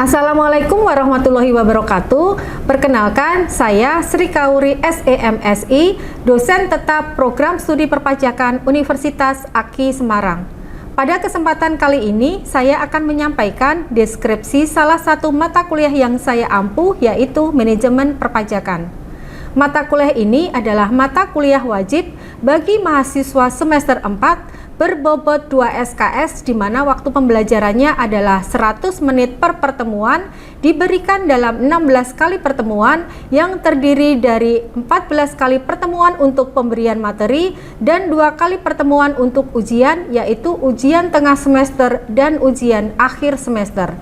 Assalamualaikum warahmatullahi wabarakatuh. Perkenalkan, saya Sri Kauri SEMSI, dosen tetap Program Studi Perpajakan Universitas AKI Semarang. Pada kesempatan kali ini, saya akan menyampaikan deskripsi salah satu mata kuliah yang saya ampuh, yaitu Manajemen Perpajakan. Mata kuliah ini adalah mata kuliah wajib bagi mahasiswa semester 4 berbobot 2 SKS, di mana waktu pembelajarannya adalah 100 menit per pertemuan, diberikan dalam 16 kali pertemuan yang terdiri dari 14 kali pertemuan untuk pemberian materi dan 2 kali pertemuan untuk ujian, yaitu ujian tengah semester dan ujian akhir semester.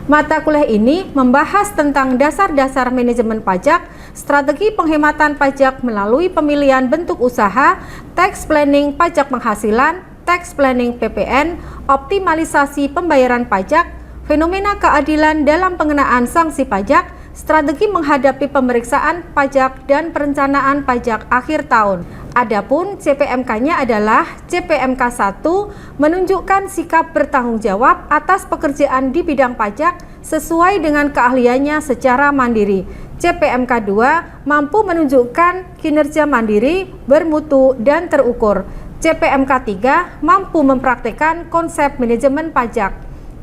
Mata kuliah ini membahas tentang dasar-dasar manajemen pajak, strategi penghematan pajak melalui pemilihan bentuk usaha, tax planning pajak penghasilan, tax planning PPN, optimalisasi pembayaran pajak, fenomena keadilan dalam pengenaan sanksi pajak, strategi menghadapi pemeriksaan pajak dan perencanaan pajak akhir tahun. Adapun CPMK-nya adalah CPMK 1, menunjukkan sikap bertanggung jawab atas pekerjaan di bidang pajak sesuai dengan keahliannya secara mandiri. CPMK 2, mampu menunjukkan kinerja mandiri, bermutu, dan terukur. CPMK 3, mampu mempraktekkan konsep manajemen pajak.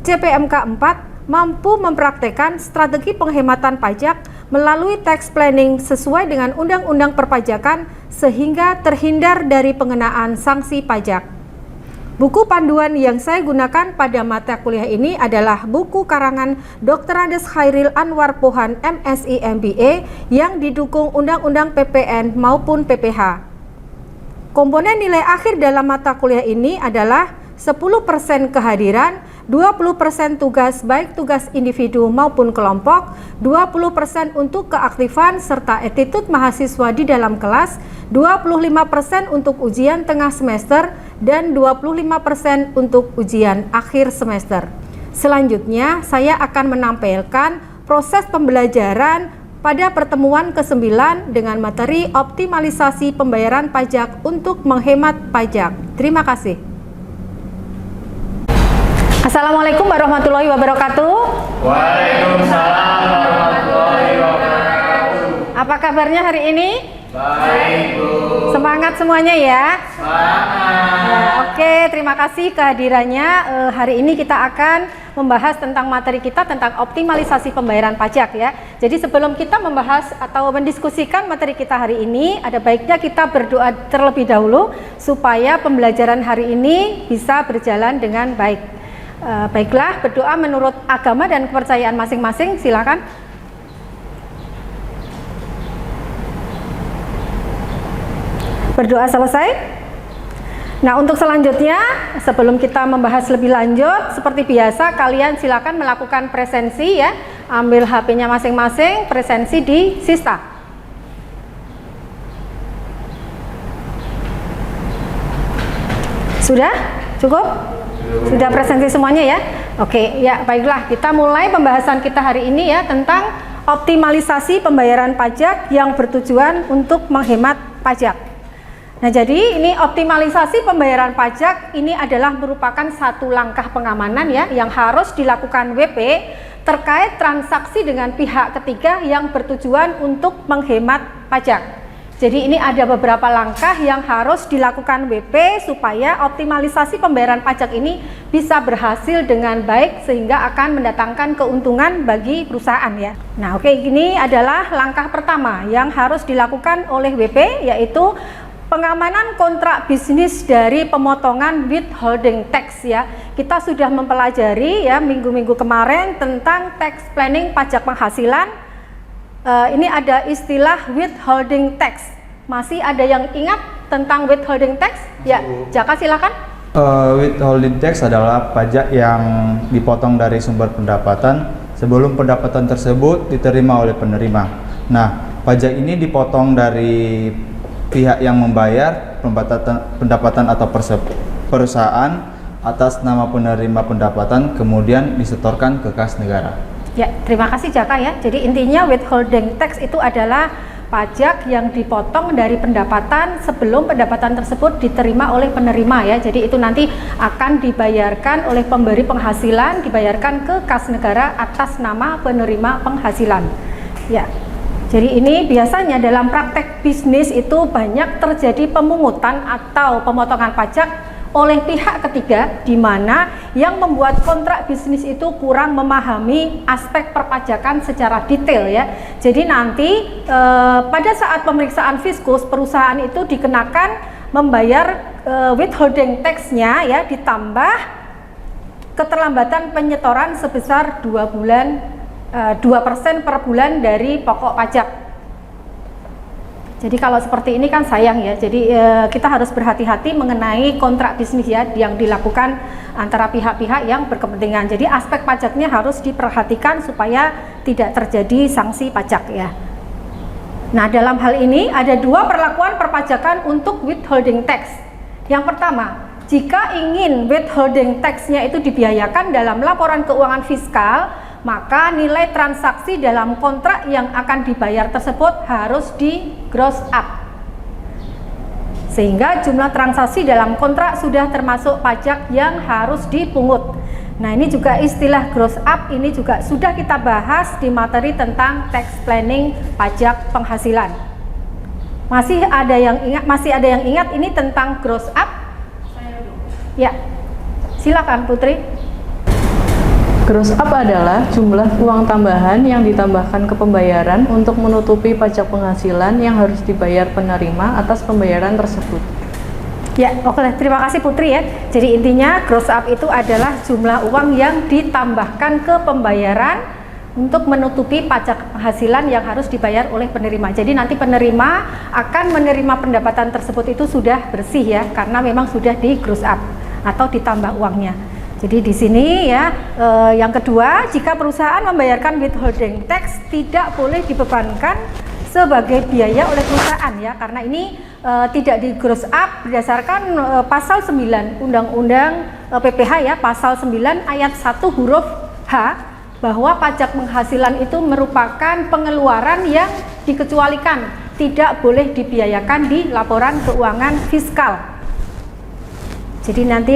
CPMK 4, mampu mempraktekkan strategi penghematan pajak melalui tax planning sesuai dengan Undang-Undang Perpajakan sehingga terhindar dari pengenaan sanksi pajak. Buku panduan yang saya gunakan pada mata kuliah ini adalah buku karangan Dr. Andes Khairil Anwar Pohan MSI MBA yang didukung Undang-Undang PPN maupun PPH. Komponen nilai akhir dalam mata kuliah ini adalah 10% kehadiran, 20% tugas baik tugas individu maupun kelompok, 20% untuk keaktifan serta attitude mahasiswa di dalam kelas, 25% untuk ujian tengah semester, dan 25% untuk ujian akhir semester. Selanjutnya, saya akan menampilkan proses pembelajaran pada pertemuan ke-9 dengan materi optimalisasi pembayaran pajak untuk menghemat pajak. Terima kasih. Assalamualaikum warahmatullahi wabarakatuh. Waalaikumsalam warahmatullahi wabarakatuh. Apa kabarnya hari ini? Baik, Bu. Semangat semuanya ya. Semangat. Oke, terima kasih kehadirannya. Hari ini kita akan membahas tentang materi kita tentang optimalisasi pembayaran pajak ya. Jadi sebelum kita membahas atau mendiskusikan materi kita hari ini, ada baiknya kita berdoa terlebih dahulu supaya pembelajaran hari ini bisa berjalan dengan baik. Baiklah, berdoa menurut agama dan kepercayaan masing-masing, silakan. Berdoa selesai. Nah, untuk selanjutnya, sebelum kita membahas lebih lanjut, seperti biasa kalian silakan melakukan presensi ya. Ambil HP-nya masing-masing, presensi di Sista. Sudah? Cukup? Sudah presensi semuanya ya? Oke, ya baiklah, kita mulai pembahasan kita hari ini ya tentang optimalisasi pembayaran pajak yang bertujuan untuk menghemat pajak. Nah, jadi ini optimalisasi pembayaran pajak ini adalah merupakan satu langkah pengamanan ya yang harus dilakukan WP terkait transaksi dengan pihak ketiga yang bertujuan untuk menghemat pajak. Jadi ini ada beberapa langkah yang harus dilakukan WP supaya optimalisasi pembayaran pajak ini bisa berhasil dengan baik sehingga akan mendatangkan keuntungan bagi perusahaan ya. Nah, oke, ini adalah langkah pertama yang harus dilakukan oleh WP, yaitu pengamanan kontrak bisnis dari pemotongan withholding tax ya. Kita sudah mempelajari ya minggu-minggu kemarin tentang tax planning pajak penghasilan. Ini ada istilah withholding tax. Masih ada yang ingat tentang withholding tax? Ya, Jaka silakan. Withholding tax adalah pajak yang dipotong dari sumber pendapatan sebelum pendapatan tersebut diterima oleh penerima. Nah, pajak ini dipotong dari pihak yang membayar pendapatan atau perusahaan atas nama penerima pendapatan, kemudian disetorkan ke kas negara. Ya, terima kasih Jaka ya. Jadi intinya withholding tax itu adalah pajak yang dipotong dari pendapatan sebelum pendapatan tersebut diterima oleh penerima ya. Jadi itu nanti akan dibayarkan oleh pemberi penghasilan, dibayarkan ke kas negara atas nama penerima penghasilan. Ya. Jadi ini biasanya dalam praktek bisnis itu banyak terjadi pemungutan atau pemotongan pajak oleh pihak ketiga, di mana yang membuat kontrak bisnis itu kurang memahami aspek perpajakan secara detail ya. Jadi nanti pada saat pemeriksaan fiskus, perusahaan itu dikenakan membayar withholding tax-nya ya, ditambah keterlambatan penyetoran sebesar 2% per bulan dari pokok pajak. Jadi kalau seperti ini kan sayang ya. Jadi kita harus berhati-hati mengenai kontrak bisnis ya yang dilakukan antara pihak-pihak yang berkepentingan. Jadi aspek pajaknya harus diperhatikan supaya tidak terjadi sanksi pajak ya. Nah, dalam hal ini ada dua perlakuan perpajakan untuk withholding tax. Yang pertama, jika ingin withholding tax-nya itu dibiayakan dalam laporan keuangan fiskal, maka nilai transaksi dalam kontrak yang akan dibayar tersebut harus di gross up, sehingga jumlah transaksi dalam kontrak sudah termasuk pajak yang harus dipungut. Nah, ini juga istilah gross up ini juga sudah kita bahas di materi tentang tax planning pajak penghasilan. Masih ada yang ingat ini tentang gross up? Ya, silakan Putri. Gross up adalah jumlah uang tambahan yang ditambahkan ke pembayaran untuk menutupi pajak penghasilan yang harus dibayar penerima atas pembayaran tersebut. Ya, oke, terima kasih Putri ya. Jadi intinya gross up itu adalah jumlah uang yang ditambahkan ke pembayaran untuk menutupi pajak penghasilan yang harus dibayar oleh penerima. Jadi nanti penerima akan menerima pendapatan tersebut itu sudah bersih ya, karena memang sudah di gross up atau ditambah uangnya. Jadi di sini ya, yang kedua, jika perusahaan membayarkan withholding tax tidak boleh dibebankan sebagai biaya oleh perusahaan ya, karena ini tidak di gross up berdasarkan pasal 9 Undang-Undang PPh ya, pasal 9 ayat 1 huruf H, bahwa pajak penghasilan itu merupakan pengeluaran yang dikecualikan, tidak boleh dibiayakan di laporan keuangan fiskal. Jadi nanti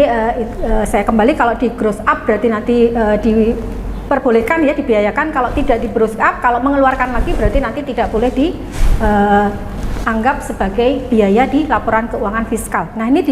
saya kembali, kalau di gross up berarti nanti diperbolehkan ya, dibiayakan. Kalau tidak di gross up, kalau mengeluarkan lagi berarti nanti tidak boleh dianggap sebagai biaya di laporan keuangan fiskal. Nah, ini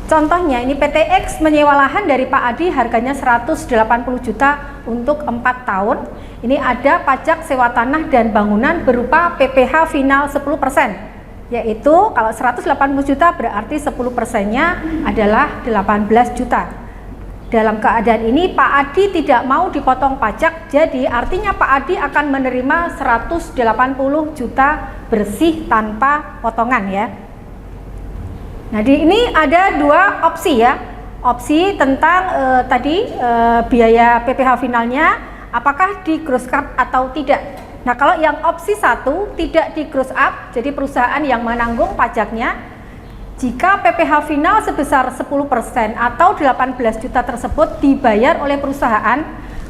contohnya ini PT X menyewa lahan dari Pak Adi, harganya 180 juta untuk 4 tahun. Ini ada pajak sewa tanah dan bangunan berupa PPh final 10%. Yaitu kalau 180 juta berarti 10%-nya adalah 18 juta. Dalam keadaan ini Pak Adi tidak mau dipotong pajak, jadi artinya Pak Adi akan menerima 180 juta bersih tanpa potongan ya. Nah, di ini ada dua opsi ya. Opsi tentang biaya PPh finalnya apakah di gross up atau tidak. Nah, kalau yang opsi 1 tidak di gross up, jadi perusahaan yang menanggung pajaknya, jika PPh final sebesar 10% atau 18 juta tersebut dibayar oleh perusahaan,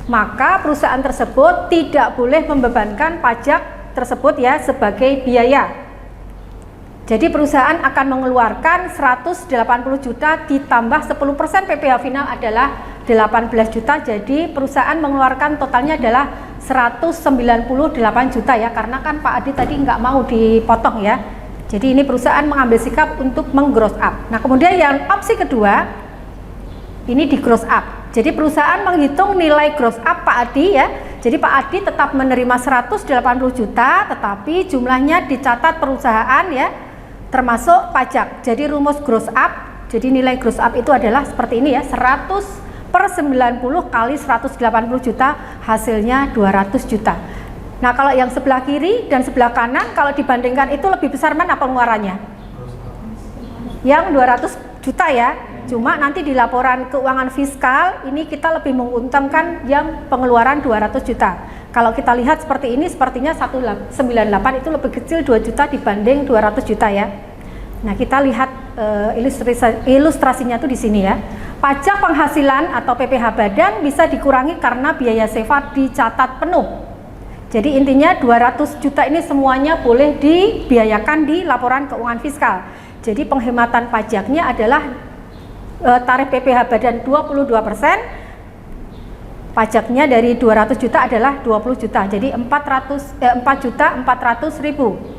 maka perusahaan tersebut tidak boleh membebankan pajak tersebut ya sebagai biaya. Jadi perusahaan akan mengeluarkan 180 juta ditambah 10% PPh final adalah 18 juta, jadi perusahaan mengeluarkan totalnya adalah 198 juta ya, karena kan Pak Adi tadi nggak mau dipotong ya. Jadi ini perusahaan mengambil sikap untuk menggross up. Nah, kemudian yang opsi kedua ini di gross up. Jadi perusahaan menghitung nilai gross up Pak Adi ya. Jadi Pak Adi tetap menerima 180 juta, tetapi jumlahnya dicatat perusahaan ya, termasuk pajak. Jadi rumus gross up, jadi nilai gross up itu adalah seperti ini ya, 100 per 90 kali 180 juta, hasilnya 200 juta. Nah, kalau yang sebelah kiri dan sebelah kanan, kalau dibandingkan itu lebih besar mana pengeluarannya? Yang 200 juta ya. Cuma nanti di laporan keuangan fiskal ini kita lebih menguntungkan yang pengeluaran 200 juta. Kalau kita lihat seperti ini, sepertinya 198 itu lebih kecil 2 juta dibanding 200 juta ya. Nah, kita lihat ilustrasinya tuh di sini ya. Pajak penghasilan atau PPh badan bisa dikurangi karena biaya sewa dicatat penuh. Jadi intinya 200 juta ini semuanya boleh dibiayakan di laporan keuangan fiskal. Jadi penghematan pajaknya adalah tarif PPh badan 22%, pajaknya dari 200 juta adalah 20 juta. Jadi 4.400.000.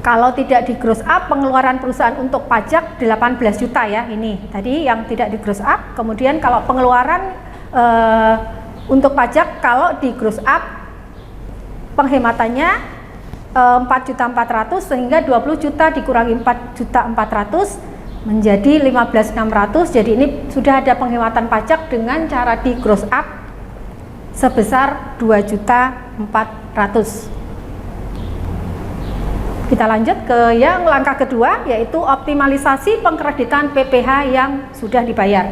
Kalau tidak di gross up, pengeluaran perusahaan untuk pajak 18 juta ya, ini tadi yang tidak di gross up. Kemudian kalau pengeluaran untuk pajak kalau di gross up, penghematannya 4.400.000 sehingga 20 juta dikurangi 4.400.000 menjadi 15.600. Jadi ini sudah ada penghematan pajak dengan cara di gross up sebesar 2.400.000. Kita lanjut ke yang langkah kedua, yaitu optimalisasi pengkreditan PPh yang sudah dibayar.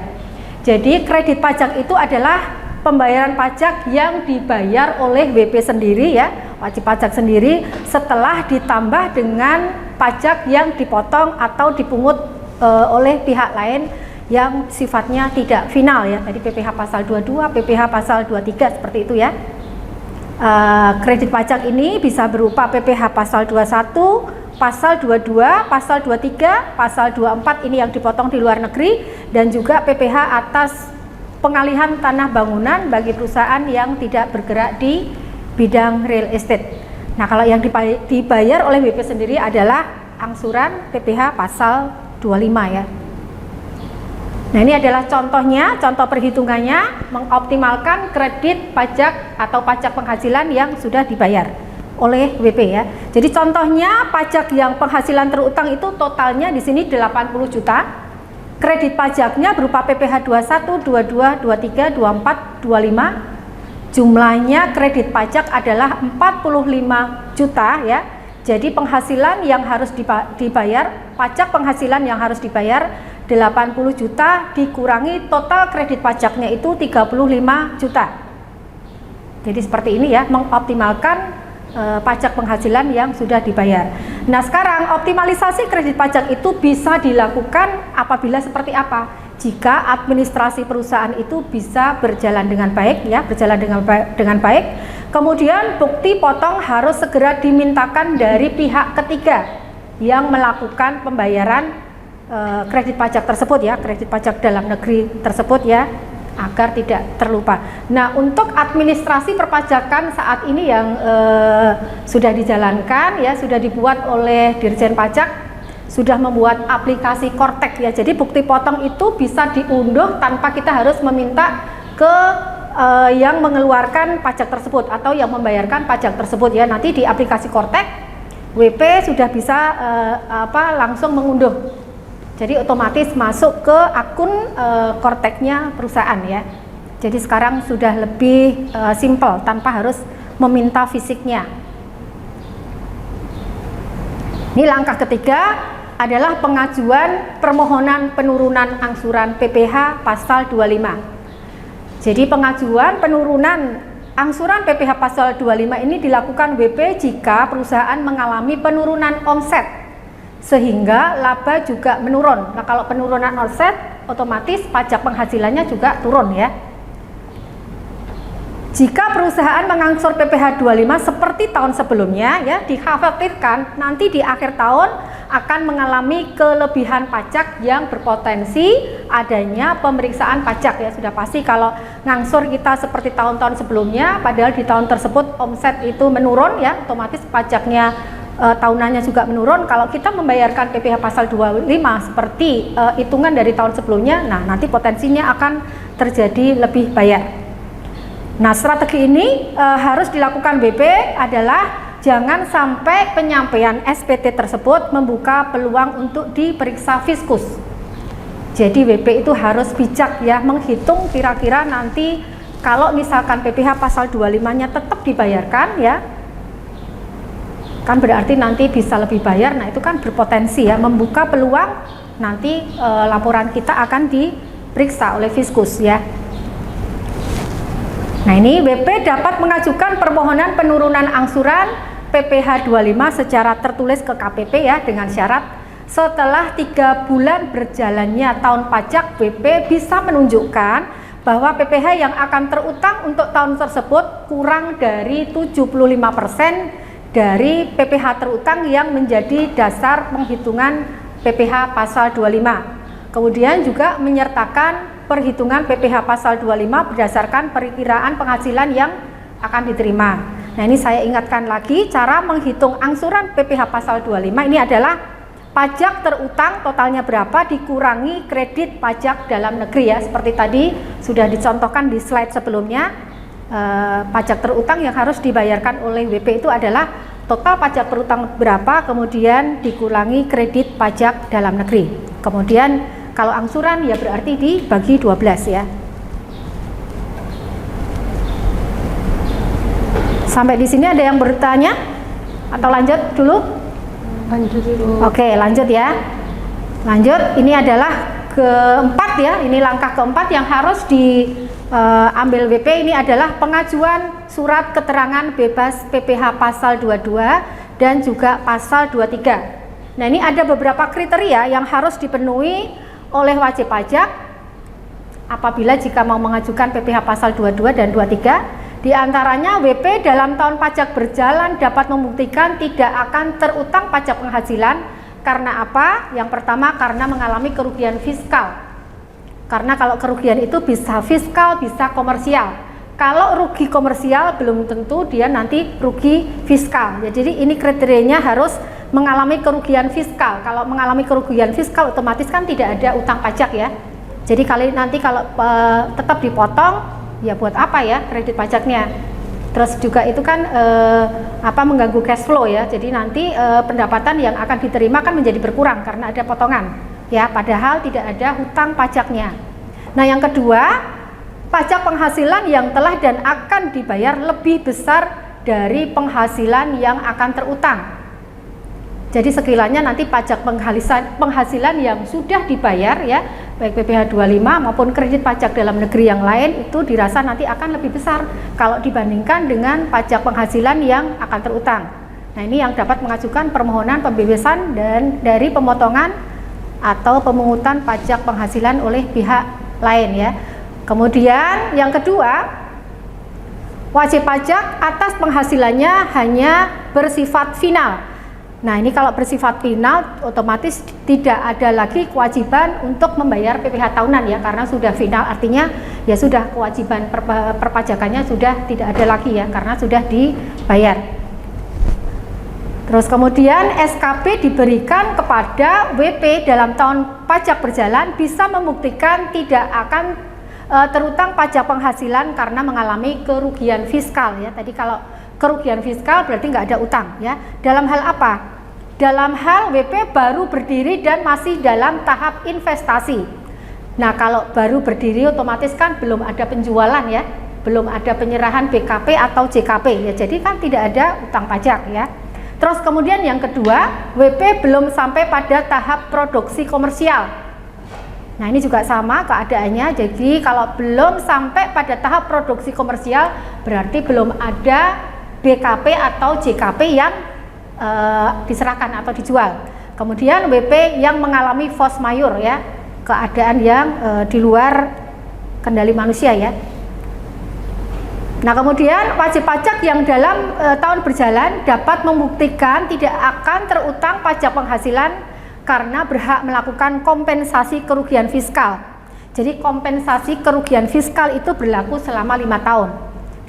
Jadi kredit pajak itu adalah pembayaran pajak yang dibayar oleh WP sendiri ya, wajib pajak sendiri, setelah ditambah dengan pajak yang dipotong atau dipungut oleh pihak lain yang sifatnya tidak final ya. Tadi PPh pasal 22, PPh pasal 23 seperti itu ya. Kredit pajak ini bisa berupa PPh pasal 21, pasal 22, pasal 23, pasal 24 ini yang dipotong di luar negeri, dan juga PPh atas pengalihan tanah bangunan bagi perusahaan yang tidak bergerak di bidang real estate. Nah, kalau yang dibayar oleh WP sendiri adalah angsuran PPh pasal 25 ya. Nah, ini adalah contohnya, contoh perhitungannya mengoptimalkan kredit pajak atau pajak penghasilan yang sudah dibayar oleh WP ya. Jadi contohnya pajak yang penghasilan terutang itu totalnya di sini 80 juta. Kredit pajaknya berupa PPh 21, 22, 23, 24, 25. Jumlahnya kredit pajak adalah 45 juta ya. Jadi penghasilan yang harus dibayar, pajak penghasilan yang harus dibayar 80 juta dikurangi total kredit pajaknya itu 35 juta. Jadi seperti ini ya, mengoptimalkan pajak penghasilan yang sudah dibayar. Nah, sekarang optimalisasi kredit pajak itu bisa dilakukan apabila seperti apa? Jika administrasi perusahaan itu bisa berjalan dengan baik ya, berjalan dengan baik. Kemudian bukti potong harus segera dimintakan dari pihak ketiga yang melakukan pembayaran kredit pajak tersebut ya, kredit pajak dalam negeri tersebut ya, agar tidak terlupa. Nah, untuk administrasi perpajakan saat ini yang sudah dijalankan ya, sudah dibuat oleh Dirjen Pajak, sudah membuat aplikasi Kortek ya. Jadi bukti potong itu bisa diunduh tanpa kita harus meminta ke yang mengeluarkan pajak tersebut atau yang membayarkan pajak tersebut ya. Nanti di aplikasi Kortek WP sudah bisa langsung mengunduh. Jadi otomatis masuk ke akun Korteknya perusahaan ya. Jadi sekarang sudah lebih simple tanpa harus meminta fisiknya. Ini langkah ketiga adalah pengajuan permohonan penurunan angsuran PPh pasal 25. Jadi pengajuan penurunan angsuran PPh pasal 25 ini dilakukan WP jika perusahaan mengalami penurunan omset sehingga laba juga menurun. Nah, kalau penurunan omset otomatis pajak penghasilannya juga turun ya. Jika perusahaan mengangsur PPh 25 seperti tahun sebelumnya ya, dikhawatirkan nanti di akhir tahun akan mengalami kelebihan pajak yang berpotensi adanya pemeriksaan pajak ya. Sudah pasti kalau ngangsur kita seperti tahun-tahun sebelumnya padahal di tahun tersebut omset itu menurun ya, otomatis pajaknya tahunannya juga menurun. Kalau kita membayarkan PPh pasal 25 seperti hitungan dari tahun sebelumnya, nah nanti potensinya akan terjadi lebih bayar. Nah, strategi ini harus dilakukan WP adalah jangan sampai penyampaian SPT tersebut membuka peluang untuk diperiksa Fiskus. Jadi WP itu harus bijak ya, menghitung kira-kira nanti kalau misalkan PPh pasal 25-nya tetap dibayarkan ya, kan berarti nanti bisa lebih bayar. Nah, itu kan berpotensi ya membuka peluang nanti laporan kita akan diperiksa oleh Fiskus ya. Nah, ini WP dapat mengajukan permohonan penurunan angsuran PPh 25 secara tertulis ke KPP ya, dengan syarat setelah 3 bulan berjalannya tahun pajak WP bisa menunjukkan bahwa PPh yang akan terutang untuk tahun tersebut kurang dari 75% dari PPh terutang yang menjadi dasar penghitungan PPh pasal 25. Kemudian juga menyertakan perhitungan PPh pasal 25 berdasarkan perkiraan penghasilan yang akan diterima. Nah, ini saya ingatkan lagi, cara menghitung angsuran PPh pasal 25 ini adalah pajak terutang totalnya berapa dikurangi kredit pajak dalam negeri ya. Seperti tadi sudah dicontohkan di slide sebelumnya, pajak terutang yang harus dibayarkan oleh WP itu adalah total pajak terutang berapa, kemudian dikurangi kredit pajak dalam negeri. Kemudian kalau angsuran ya berarti dibagi 12 ya. Sampai di sini ada yang bertanya atau lanjut dulu? Lanjut dulu. Oke, lanjut ya. Lanjut, ini adalah keempat ya. Ini langkah keempat yang harus diambil WP. Ini adalah pengajuan surat keterangan bebas PPh pasal 22 dan juga pasal 23. Nah, ini ada beberapa kriteria yang harus dipenuhi oleh wajib pajak apabila jika mau mengajukan PPh pasal 22 dan 23. Di antaranya WP dalam tahun pajak berjalan dapat membuktikan tidak akan terutang pajak penghasilan. Karena apa? Yang pertama, karena mengalami kerugian fiskal. Karena kalau kerugian itu bisa fiskal, bisa komersial. Kalau rugi komersial belum tentu dia nanti rugi fiskal. Ya, jadi ini kriterianya harus mengalami kerugian fiskal. Kalau mengalami kerugian fiskal otomatis kan tidak ada utang pajak ya. Jadi nanti kalau tetap dipotong, ya buat apa ya kredit pajaknya. Terus juga itu kan mengganggu cash flow ya. Jadi nanti pendapatan yang akan diterima kan menjadi berkurang karena ada potongan ya, padahal tidak ada hutang pajaknya. Nah, yang kedua, pajak penghasilan yang telah dan akan dibayar lebih besar dari penghasilan yang akan terutang. Jadi sekiranya nanti pajak penghasilan yang sudah dibayar ya, baik PPh 25 maupun kredit pajak dalam negeri yang lain itu dirasa nanti akan lebih besar kalau dibandingkan dengan pajak penghasilan yang akan terutang. Nah, ini yang dapat mengajukan permohonan pembebasan dan dari pemotongan atau pemungutan pajak penghasilan oleh pihak lain ya. Kemudian yang kedua, wajib pajak atas penghasilannya hanya bersifat final. Nah, ini kalau bersifat final otomatis tidak ada lagi kewajiban untuk membayar PPh tahunan ya, karena sudah final, artinya ya sudah kewajiban perpajakannya sudah tidak ada lagi ya, karena sudah dibayar. Terus kemudian SKP diberikan kepada WP dalam tahun pajak berjalan bisa membuktikan tidak akan terutang pajak penghasilan karena mengalami kerugian fiskal ya. Tadi kalau kerugian fiskal berarti nggak ada utang ya. Dalam hal apa? Dalam hal WP baru berdiri dan masih dalam tahap investasi. Nah, kalau baru berdiri otomatis kan belum ada penjualan ya, belum ada penyerahan BKP atau JKP ya, jadi kan tidak ada utang pajak ya. Terus kemudian yang kedua, WP belum sampai pada tahap produksi komersial. Nah, ini juga sama keadaannya. Jadi kalau belum sampai pada tahap produksi komersial berarti belum ada BKP atau JKP yang diserahkan atau dijual. Kemudian WP yang mengalami force majeure ya, keadaan yang di luar kendali manusia ya. Nah, kemudian wajib pajak yang dalam tahun berjalan dapat membuktikan tidak akan terutang pajak penghasilan karena berhak melakukan kompensasi kerugian fiskal. Jadi kompensasi kerugian fiskal itu berlaku selama 5 tahun.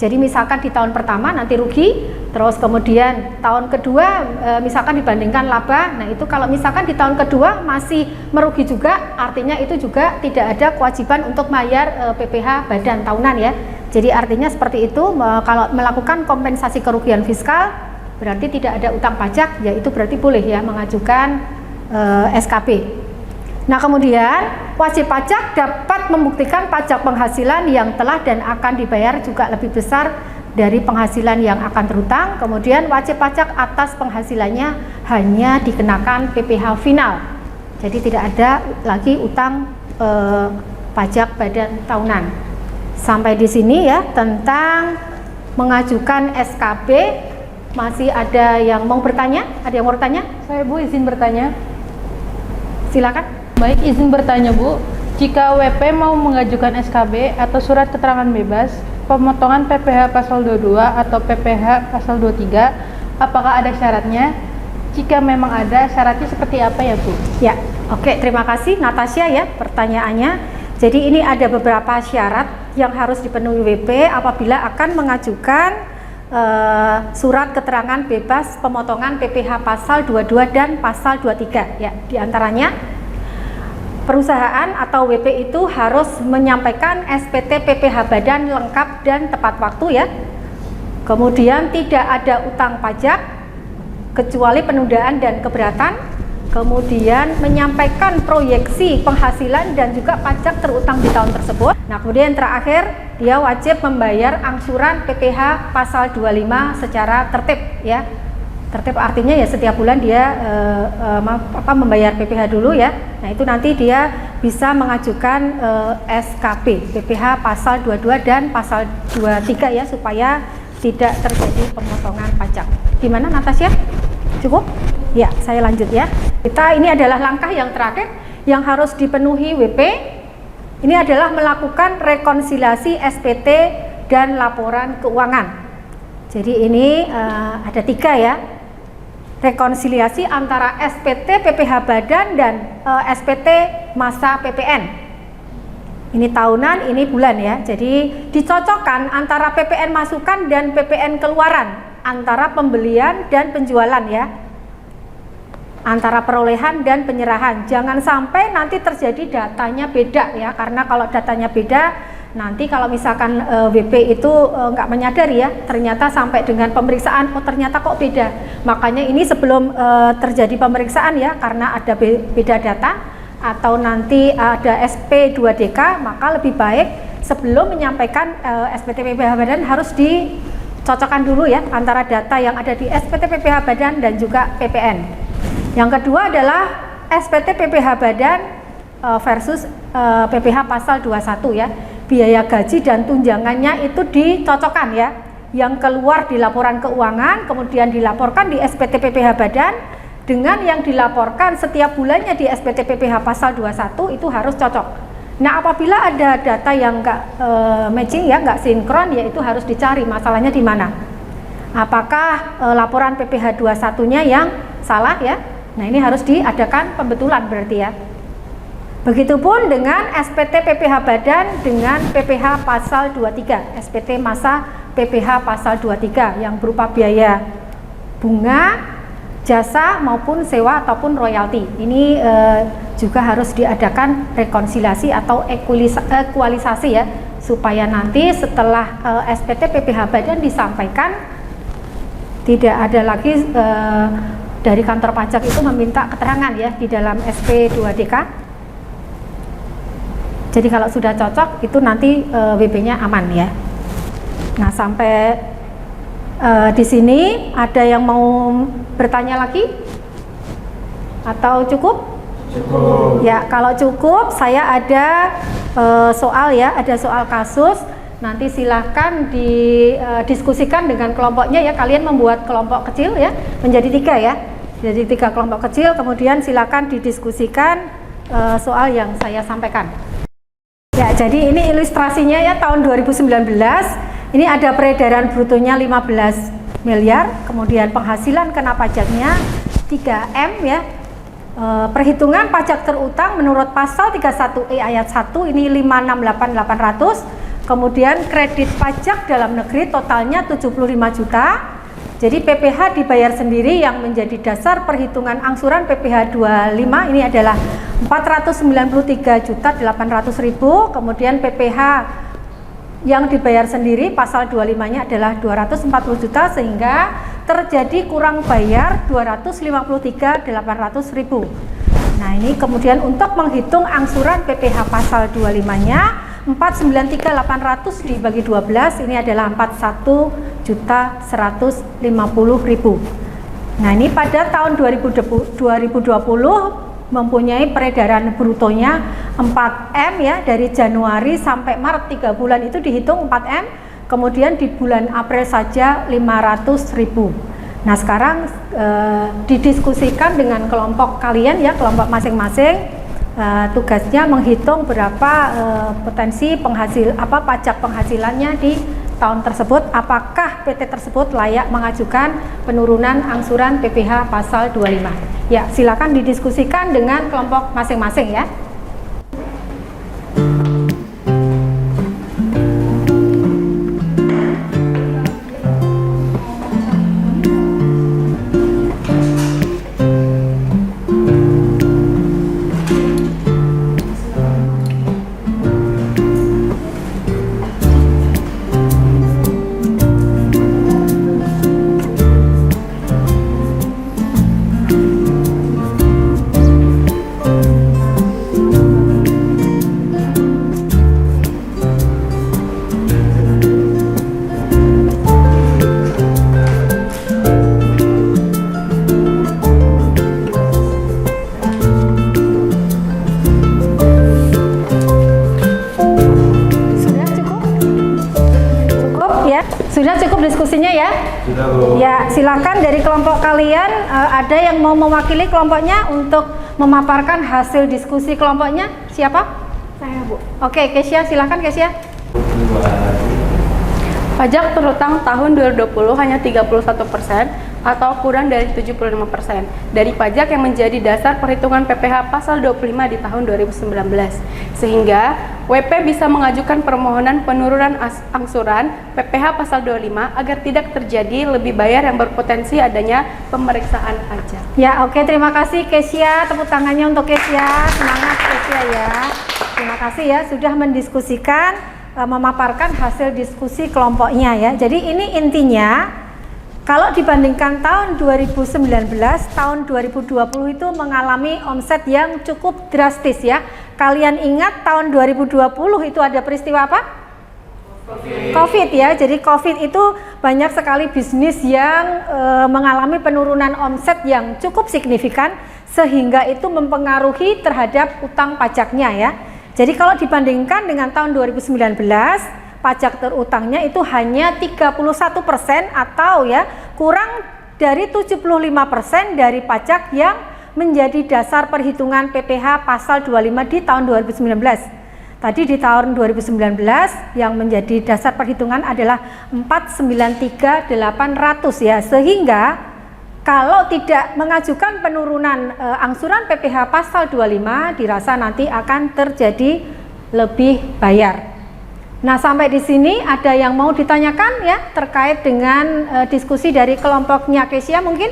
Jadi misalkan di tahun pertama nanti rugi, terus kemudian tahun kedua misalkan dibandingkan laba, nah itu kalau misalkan di tahun kedua masih merugi juga, artinya itu juga tidak ada kewajiban untuk bayar PPh badan tahunan ya. Jadi artinya seperti itu, kalau melakukan kompensasi kerugian fiskal berarti tidak ada utang pajak, ya itu berarti boleh ya mengajukan SKP. Nah, kemudian wajib pajak dapat membuktikan pajak penghasilan yang telah dan akan dibayar juga lebih besar dari penghasilan yang akan terutang. Kemudian wajib pajak atas penghasilannya hanya dikenakan PPh final. Jadi tidak ada lagi utang pajak badan tahunan. Sampai di sini ya tentang mengajukan SKP. Masih ada yang mau bertanya? Ada yang mau bertanya? Saya Bu izin bertanya. Silakan. Baik, izin bertanya Bu. Jika WP mau mengajukan SKB atau surat keterangan bebas, pemotongan PPh pasal 22 atau PPh pasal 23, apakah ada syaratnya? Jika memang ada, syaratnya seperti apa ya Bu? Ya, oke, terima kasih Natasha ya pertanyaannya. Jadi ini ada beberapa syarat yang harus dipenuhi WP apabila akan mengajukan surat keterangan bebas pemotongan PPh pasal 22 dan pasal 23 ya. Di antaranya perusahaan atau WP itu harus menyampaikan SPT PPh badan lengkap dan tepat waktu ya. Kemudian tidak ada utang pajak kecuali penundaan dan keberatan. Kemudian menyampaikan proyeksi penghasilan dan juga pajak terutang di tahun tersebut. Nah, kemudian terakhir dia wajib membayar angsuran PPh pasal 25 secara tertib ya. Tertib artinya ya setiap bulan dia membayar PPh dulu ya. Nah, itu nanti dia bisa mengajukan SKP PPh pasal 22 dan pasal 23 ya, supaya tidak terjadi pemotongan pajak. Gimana Natasha? Cukup? Ya, saya lanjut ya. Ini adalah langkah yang terakhir yang harus dipenuhi WP. Ini adalah melakukan rekonsiliasi SPT dan laporan keuangan. Jadi ini ada 3 ya. Rekonsiliasi antara SPT PPh badan dan SPT masa PPN. Ini tahunan, ini bulan ya. Jadi dicocokkan antara PPN masukan dan PPN keluaran, antara pembelian dan penjualan ya, antara perolehan dan penyerahan. Jangan sampai nanti terjadi datanya beda ya, karena kalau datanya beda nanti kalau misalkan WP itu nggak menyadari ya, ternyata sampai dengan pemeriksaan oh ternyata kok beda. Makanya ini sebelum terjadi pemeriksaan ya, karena ada beda data atau nanti ada SP2DK, maka lebih baik sebelum menyampaikan SPT PPh badan harus dicocokkan dulu ya antara data yang ada di SPT PPh badan dan juga PPN. Yang kedua adalah SPT PPh badan versus PPh pasal 21 ya. Biaya gaji dan tunjangannya itu dicocokkan ya. Yang keluar di laporan keuangan, kemudian dilaporkan di SPT PPh badan, dengan yang dilaporkan setiap bulannya di SPT PPh pasal 21 itu harus cocok. Nah, apabila ada data yang nggak matching ya, nggak sinkron, ya itu harus dicari masalahnya di mana. Apakah laporan PPh 21-nya yang salah ya? Nah, ini harus diadakan pembetulan berarti ya. Begitupun dengan SPT PPh badan dengan PPh pasal 23, SPT masa PPh pasal 23 yang berupa biaya bunga, jasa maupun sewa ataupun royalti. Ini juga harus diadakan rekonsiliasi atau ekualisasi ya, supaya nanti setelah SPT PPh badan disampaikan tidak ada lagi dari kantor pajak itu meminta keterangan ya di dalam SP2DK. Jadi kalau sudah cocok itu nanti WP-nya aman ya. Nah, sampai di sini ada yang mau bertanya lagi? Atau cukup? Cukup. Ya, kalau cukup saya ada soal ya, ada soal kasus. Nanti silahkan didiskusikan dengan kelompoknya ya. Kalian membuat kelompok kecil ya, menjadi 3 ya. Jadi 3 kelompok kecil, kemudian silakan didiskusikan soal yang saya sampaikan. Ya, jadi ini ilustrasinya ya tahun 2019. Ini ada peredaran brutonya 15 miliar, kemudian penghasilan kena pajaknya 3M ya. Perhitungan pajak terutang menurut pasal 31E ayat 1 ini 568.800. Kemudian kredit pajak dalam negeri totalnya 75 juta. Jadi PPh dibayar sendiri yang menjadi dasar perhitungan angsuran PPh 25 ini adalah 493.800.000. Kemudian PPh yang dibayar sendiri pasal 25-nya adalah 240 juta sehingga terjadi kurang bayar 253.800.000. Nah, ini kemudian untuk menghitung angsuran PPh pasal 25-nya 493.800 dibagi 12 ini adalah 41.150.000. Nah, ini pada tahun 2020 mempunyai peredaran brutonya 4M ya, dari Januari sampai Maret 3 bulan itu dihitung 4M, kemudian di bulan April saja 500.000. Nah, sekarang didiskusikan dengan kelompok kalian ya, kelompok masing-masing tugasnya menghitung berapa potensi pajak penghasilannya di tahun tersebut, apakah PT tersebut layak mengajukan penurunan angsuran PPh pasal 25. Ya, silakan didiskusikan dengan kelompok masing-masing ya. Sudah cukup diskusinya ya? Sudah, Bu. Ya, silakan dari kelompok kalian ada yang mau mewakili kelompoknya untuk memaparkan hasil diskusi kelompoknya? Siapa? Saya, Bu. Oke, Kesia, silakan Kesia. Pajak terutang tahun 2020 hanya 31% atau kurang dari 75% dari pajak yang menjadi dasar perhitungan PPh pasal 25 di tahun 2019. Sehingga WP bisa mengajukan permohonan penurunan angsuran PPh pasal 25 agar tidak terjadi lebih bayar yang berpotensi adanya pemeriksaan pajak. Ya, oke, terima kasih Kesia. Tepuk tangannya untuk Kesia. Semangat Kesia ya. Terima kasih ya sudah mendiskusikan, memaparkan hasil diskusi kelompoknya ya. Jadi ini intinya, kalau dibandingkan tahun 2019, tahun 2020 itu mengalami omset yang cukup drastis ya. Kalian ingat tahun 2020 itu ada peristiwa apa? COVID ya. Jadi COVID itu banyak sekali bisnis yang mengalami penurunan omset yang cukup signifikan, sehingga itu mempengaruhi terhadap utang pajaknya ya. Jadi kalau dibandingkan dengan tahun 2019, pajak terutangnya itu hanya 31% atau ya kurang dari 75% dari pajak yang menjadi dasar perhitungan PPh pasal 25 di tahun 2019. Tadi di tahun 2019 yang menjadi dasar perhitungan adalah 493.800 ya, sehingga kalau tidak mengajukan penurunan angsuran PPh pasal 25 dirasa nanti akan terjadi lebih bayar. Nah, sampai di sini ada yang mau ditanyakan ya terkait dengan diskusi dari kelompoknya Kesia mungkin?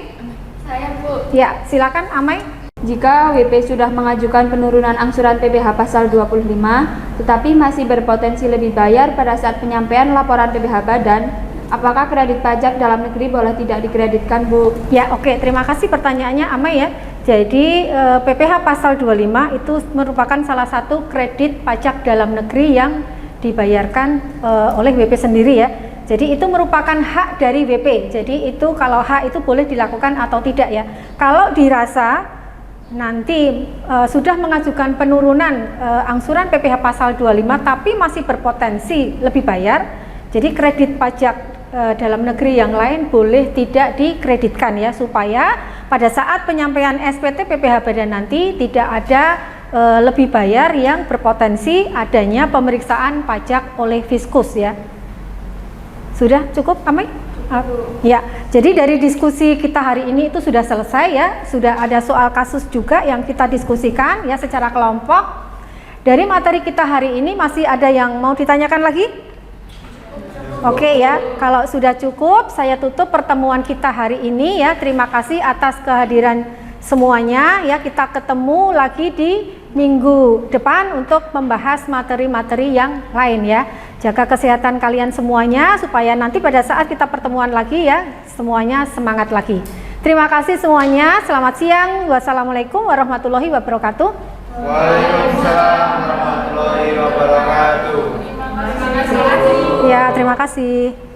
Saya, Bu. Ya, silakan Amai. Jika WP sudah mengajukan penurunan angsuran PPh pasal 25 tetapi masih berpotensi lebih bayar pada saat penyampaian laporan PPh badan, apakah kredit pajak dalam negeri boleh tidak dikreditkan, Bu? Ya, oke, terima kasih pertanyaannya Amai ya. Jadi PPh pasal 25 itu merupakan salah satu kredit pajak dalam negeri yang dibayarkan oleh WP sendiri ya. Jadi itu merupakan hak dari WP. Jadi itu kalau hak itu boleh dilakukan atau tidak ya. Kalau dirasa nanti sudah mengajukan penurunan angsuran PPh pasal 25 tapi masih berpotensi lebih bayar, jadi kredit pajak dalam negeri yang lain boleh tidak dikreditkan ya, supaya pada saat penyampaian SPT PPh badan nanti tidak ada lebih bayar yang berpotensi adanya pemeriksaan pajak oleh Fiskus ya. Sudah cukup Amai? Ya, jadi dari diskusi kita hari ini itu sudah selesai ya, sudah ada soal kasus juga yang kita diskusikan ya secara kelompok. Dari materi kita hari ini masih ada yang mau ditanyakan lagi? Oke ya, kalau sudah cukup saya tutup pertemuan kita hari ini ya. Terima kasih atas kehadiran semuanya ya. Kita ketemu lagi di minggu depan untuk membahas materi-materi yang lain ya. Jaga kesehatan kalian semuanya supaya nanti pada saat kita pertemuan lagi ya semuanya semangat lagi. Terima kasih semuanya. Selamat siang. Wassalamualaikum warahmatullahi wabarakatuh. Waalaikumsalam warahmatullahi wabarakatuh. Ya, terima kasih.